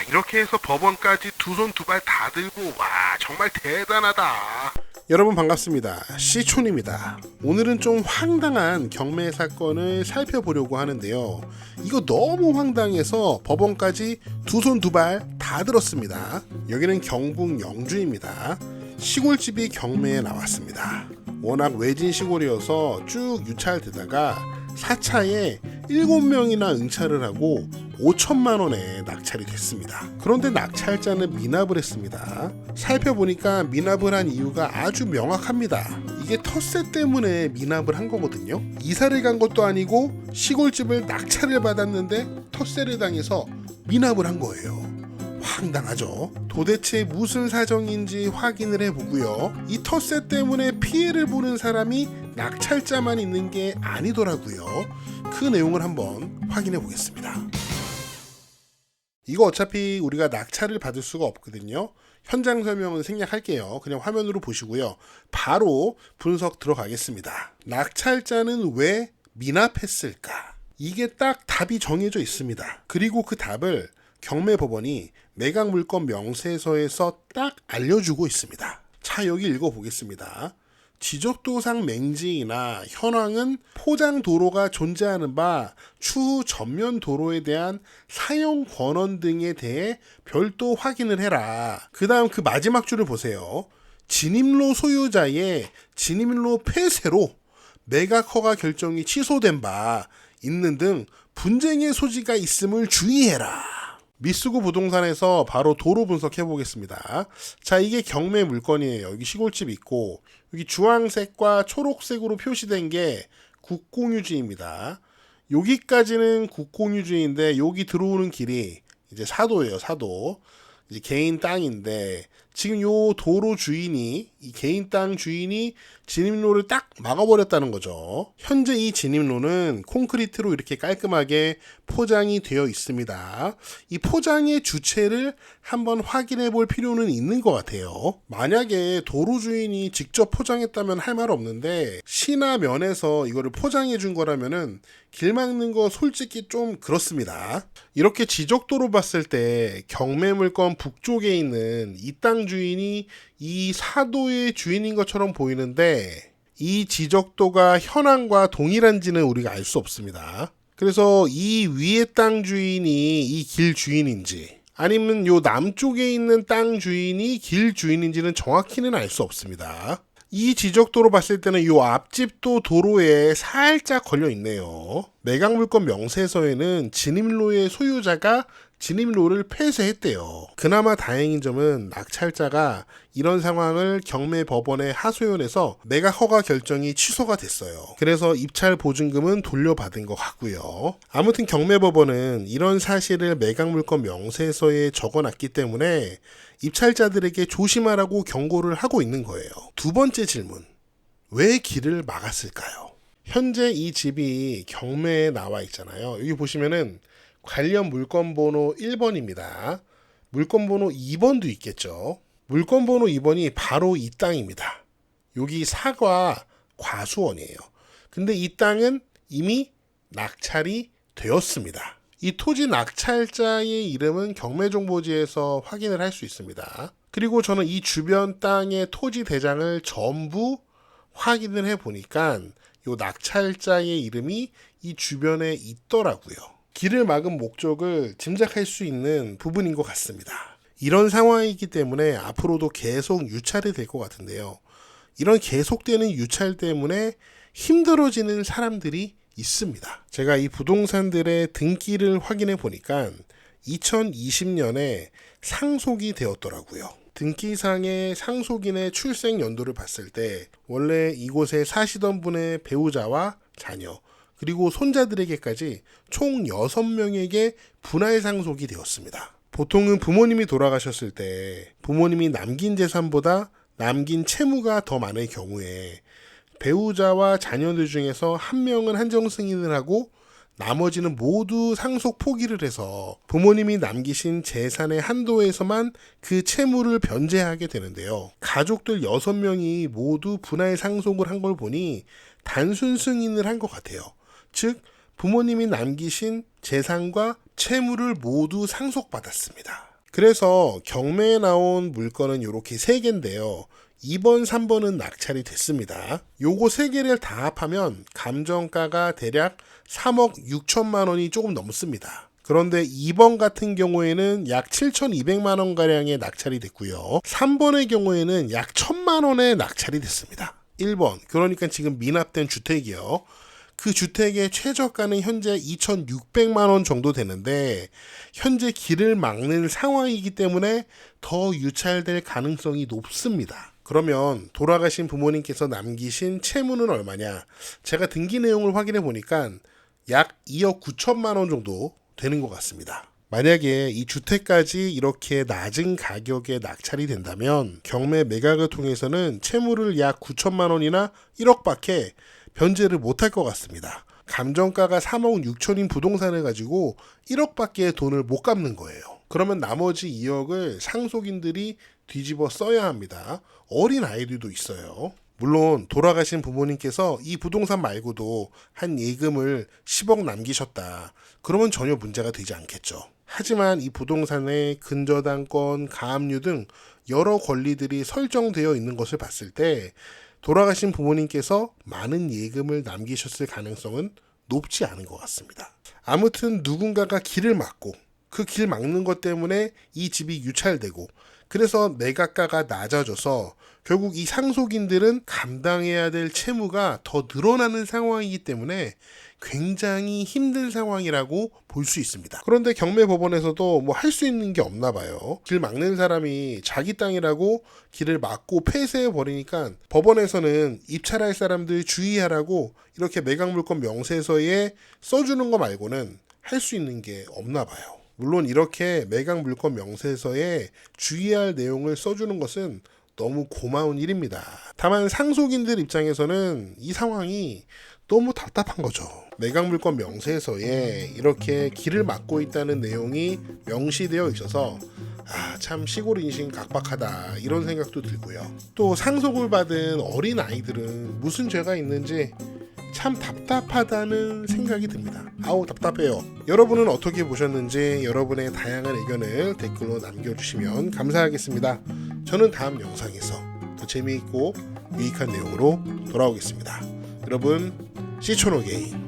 이렇게 해서 법원까지 두 손 두 발 다 들고 와 정말 대단하다. 여러분 반갑습니다. 시촌입니다. 오늘은 좀 황당한 경매 사건을 살펴보려고 하는데요. 이거 너무 황당해서 법원까지 두 손 두 발 다 들었습니다. 여기는 경북 영주입니다. 시골집이 경매에 나왔습니다. 워낙 외진 시골이어서 쭉 유찰되다가 4차에 7명이나 응찰을 하고 5천만 원에 낙찰이 됐습니다. 그런데 낙찰자는 미납을 했습니다. 살펴보니까 미납을 한 이유가 아주 명확합니다. 이게 텃세 때문에 미납을 한 거거든요. 이사를 간 것도 아니고 시골집을 낙찰을 받았는데 텃세를 당해서 미납을 한 거예요. 황당하죠. 도대체 무슨 사정인지 확인을 해보고요. 이 텃세 때문에 피해를 보는 사람이 낙찰자만 있는 게 아니더라고요. 그 내용을 한번 확인해 보겠습니다. 이거 어차피 우리가 낙찰을 받을 수가 없거든요. 현장 설명은 생략할게요. 그냥 화면으로 보시고요. 바로 분석 들어가겠습니다. 낙찰자는 왜 미납했을까? 이게 딱 답이 정해져 있습니다. 그리고 그 답을 경매법원이 매각물건 명세서에서 딱 알려주고 있습니다. 자, 여기 읽어보겠습니다. 지적도상 맹지이나 현황은 포장 도로가 존재하는 바 추후 전면 도로에 대한 사용 권원 등에 대해 별도 확인을 해라. 그 다음 그 마지막 줄을 보세요. 진입로 소유자의 진입로 폐쇄로 매각 허가 결정이 취소된 바 있는 등 분쟁의 소지가 있음을 주의해라. 미쓰고 부동산에서 바로 도로 분석해 보겠습니다. 자, 이게 경매 물건이에요. 여기 시골집 있고 여기 주황색과 초록색으로 표시된 게 국공유지입니다. 여기까지는 국공유지인데 여기 들어오는 길이 이제 사도예요. 사도. 이제 개인 땅인데 지금 요 도로 주인이 이 개인 땅 주인이 진입로를 딱 막아버렸다는 거죠. 현재 이 진입로는 콘크리트로 이렇게 깔끔하게 포장이 되어 있습니다. 이 포장의 주체를 한번 확인해 볼 필요는 있는 것 같아요. 만약에 도로 주인이 직접 포장했다면 할 말 없는데 시나 면에서 이거를 포장해 준 거라면은 길 막는 거 솔직히 좀 그렇습니다. 이렇게 지적도로 봤을 때 경매물건 북쪽에 있는 이 땅 주인이 이 사도의 주인인 것처럼 보이는데 이 지적도가 현황과 동일한지는 우리가 알 수 없습니다. 그래서 이 위의 땅 주인이 이 길 주인인지 아니면 요 남쪽에 있는 땅 주인이 길 주인인지는 정확히는 알 수 없습니다. 이 지적도로 봤을 때는 요 앞집도 도로에 살짝 걸려 있네요. 매각물건 명세서에는 진입로의 소유자가 진입로를 폐쇄했대요. 그나마 다행인 점은 낙찰자가 이런 상황을 경매법원에 하소연해서 매각 허가 결정이 취소가 됐어요. 그래서 입찰 보증금은 돌려받은 것 같고요. 아무튼 경매법원은 이런 사실을 매각물건 명세서에 적어놨기 때문에 입찰자들에게 조심하라고 경고를 하고 있는 거예요. 두 번째 질문. 왜 길을 막았을까요? 현재 이 집이 경매에 나와 있잖아요. 여기 보시면은 관련 물건번호 1번입니다. 물건번호 2번도 있겠죠. 물건번호 2번이 바로 이 땅입니다. 여기 사과 과수원이에요. 근데 이 땅은 이미 낙찰이 되었습니다. 이 토지 낙찰자의 이름은 경매정보지에서 확인을 할 수 있습니다. 그리고 저는 이 주변 땅의 토지 대장을 전부 확인을 해보니까 이 낙찰자의 이름이 이 주변에 있더라고요. 길을 막은 목적을 짐작할 수 있는 부분인 것 같습니다. 이런 상황이기 때문에 앞으로도 계속 유찰이 될 것 같은데요. 이런 계속되는 유찰 때문에 힘들어지는 사람들이 있습니다. 제가 이 부동산들의 등기를 확인해 보니까 2020년에 상속이 되었더라고요. 등기상의 상속인의 출생 연도를 봤을 때 원래 이곳에 사시던 분의 배우자와 자녀 그리고 손자들에게까지 총 6명에게 분할 상속이 되었습니다. 보통은 부모님이 돌아가셨을 때 부모님이 남긴 재산보다 남긴 채무가 더 많을 경우에 배우자와 자녀들 중에서 한 명은 한정 승인을 하고 나머지는 모두 상속 포기를 해서 부모님이 남기신 재산의 한도에서만 그 채무를 변제하게 되는데요. 가족들 6명이 모두 분할 상속을 한 걸 보니 단순 승인을 한 것 같아요. 즉 부모님이 남기신 재산과 채무를 모두 상속받았습니다. 그래서 경매에 나온 물건은 이렇게 3개인데요. 2번, 3번은 낙찰이 됐습니다. 요거 3개를 다 합하면 감정가가 대략 3억 6천만 원이 조금 넘습니다. 그런데 2번 같은 경우에는 약 7,200만 원가량의 낙찰이 됐고요. 3번의 경우에는 약 1,000만 원의 낙찰이 됐습니다. 1번, 그러니까 지금 미납된 주택이요. 그 주택의 최저가는 현재 2,600만 원 정도 되는데 현재 길을 막는 상황이기 때문에 더 유찰될 가능성이 높습니다. 그러면 돌아가신 부모님께서 남기신 채무는 얼마냐? 제가 등기 내용을 확인해 보니까 약 2억 9천만 원 정도 되는 것 같습니다. 만약에 이 주택까지 이렇게 낮은 가격에 낙찰이 된다면 경매 매각을 통해서는 채무를 약 9천만 원이나 1억밖에 변제를 못할 것 같습니다. 감정가가 3억 6천인 부동산을 가지고 1억밖에 돈을 못 갚는 거예요. 그러면 나머지 2억을 상속인들이 뒤집어 써야 합니다. 어린 아이들도 있어요. 물론 돌아가신 부모님께서 이 부동산 말고도 한 예금을 10억 남기셨다. 그러면 전혀 문제가 되지 않겠죠. 하지만 이 부동산의 근저당권, 가압류 등 여러 권리들이 설정되어 있는 것을 봤을 때 돌아가신 부모님께서 많은 예금을 남기셨을 가능성은 높지 않은 것 같습니다. 아무튼 누군가가 길을 막고 그 길 막는 것 때문에 이 집이 유찰되고 그래서 매각가가 낮아져서 결국 이 상속인들은 감당해야 될 채무가 더 늘어나는 상황이기 때문에 굉장히 힘든 상황이라고 볼 수 있습니다. 그런데 경매법원에서도 뭐 할 수 있는 게 없나 봐요. 길 막는 사람이 자기 땅이라고 길을 막고 폐쇄해 버리니까 법원에서는 입찰할 사람들 주의하라고 이렇게 매각물건 명세서에 써주는 거 말고는 할 수 있는 게 없나 봐요. 물론 이렇게 매각물건 명세서에 주의할 내용을 써주는 것은 너무 고마운 일입니다. 다만 상속인들 입장에서는 이 상황이 너무 답답한 거죠. 매각물건 명세서에 이렇게 길을 막고 있다는 내용이 명시되어 있어서 참 시골 인심 각박하다 이런 생각도 들고요. 또 상속을 받은 어린 아이들은 무슨 죄가 있는지 참 답답하다는 생각이 듭니다. 아우 답답해요. 여러분은 어떻게 보셨는지 여러분의 다양한 의견을 댓글로 남겨주시면 감사하겠습니다. 저는 다음 영상에서 더 재미있고 유익한 내용으로 돌아오겠습니다. 여러분 시초노게임